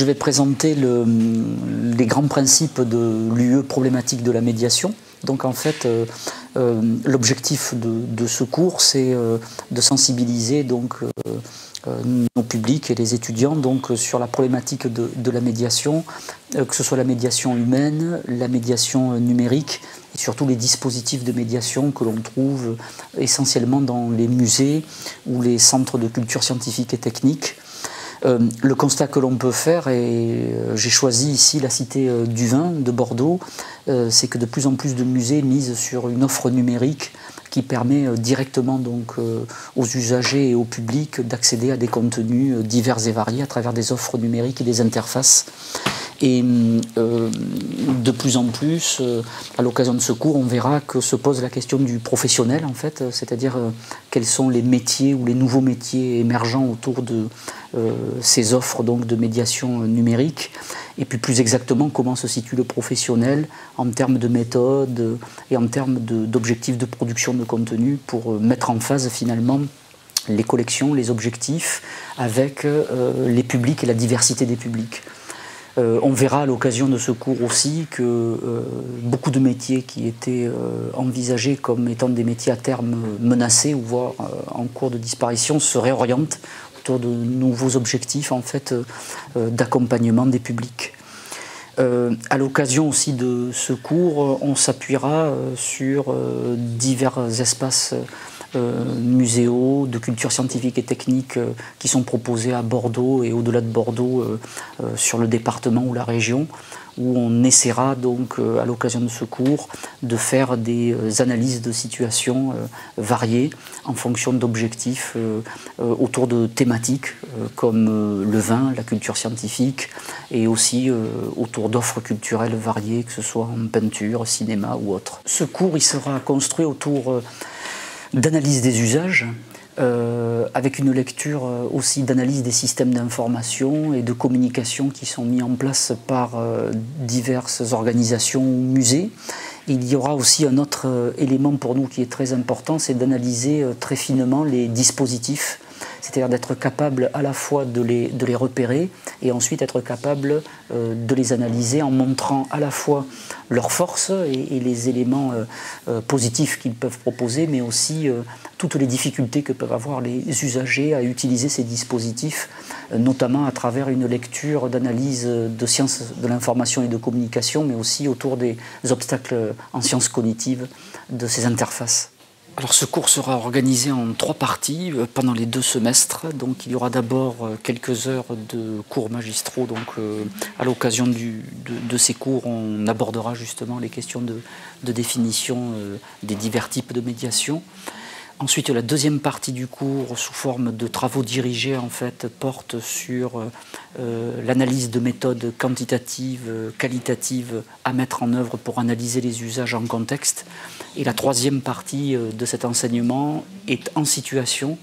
Je vais présenter les grands principes de l'UE problématique de la médiation. Donc en fait, l'objectif de ce cours, c'est de sensibiliser nos publics et les étudiants sur la problématique de la médiation, que ce soit la médiation humaine, la médiation numérique, et surtout les dispositifs de médiation que l'on trouve essentiellement dans les musées ou les centres de culture scientifique et technique. Le constat que l'on peut faire, et j'ai choisi ici la Cité du Vin de Bordeaux, c'est que de plus en plus de musées misent sur une offre numérique qui permet directement aux usagers et au public d'accéder à des contenus divers et variés à travers des offres numériques et des interfaces. Et de plus en plus, à l'occasion de ce cours, on verra que se pose la question du professionnel, en fait, c'est-à-dire quels sont les métiers ou les nouveaux métiers émergents autour de ces offres de médiation numérique, et puis plus exactement comment se situe le professionnel en termes de méthode et en termes d'objectifs de production de contenu pour mettre en phase finalement les collections, les objectifs avec les publics et la diversité des publics. On verra à l'occasion de ce cours aussi que beaucoup de métiers qui étaient envisagés comme étant des métiers à terme menacés ou voire en cours de disparition se réorientent autour de nouveaux objectifs en fait, d'accompagnement des publics. À l'occasion aussi de ce cours, on s'appuiera sur divers espaces muséaux, de culture scientifique et technique qui sont proposés à Bordeaux et au-delà de Bordeaux sur le département ou la région, où on essaiera à l'occasion de ce cours de faire des analyses de situations variées en fonction d'objectifs autour de thématiques comme le vin, la culture scientifique et aussi autour d'offres culturelles variées, que ce soit en peinture, cinéma ou autre. Ce cours il sera construit autour d'analyse des usages, avec une lecture aussi d'analyse des systèmes d'information et de communication qui sont mis en place par diverses organisations ou musées. Il y aura aussi un autre élément pour nous qui est très important, c'est d'analyser très finement les dispositifs, c'est-à-dire d'être capable à la fois de les repérer et ensuite être capable de les analyser en montrant à la fois leurs forces et les éléments positifs qu'ils peuvent proposer, mais aussi toutes les difficultés que peuvent avoir les usagers à utiliser ces dispositifs, notamment à travers une lecture d'analyse de sciences de l'information et de communication, mais aussi autour des obstacles en sciences cognitives de ces interfaces. Alors ce cours sera organisé en 3 parties pendant les 2 semestres. Donc il y aura d'abord quelques heures de cours magistraux. Donc à l'occasion de ces cours, on abordera justement les questions de définition des divers types de médiation. Ensuite, la deuxième partie du cours, sous forme de travaux dirigés, en fait, porte sur l'analyse de méthodes quantitatives, qualitatives à mettre en œuvre pour analyser les usages en contexte. Et la troisième partie de cet enseignement est en situation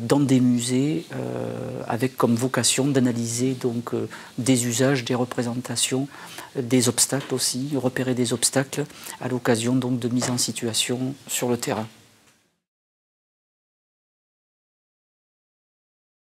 dans des musées avec comme vocation d'analyser des usages, des représentations, des obstacles aussi, repérer des obstacles à l'occasion de mise en situation sur le terrain.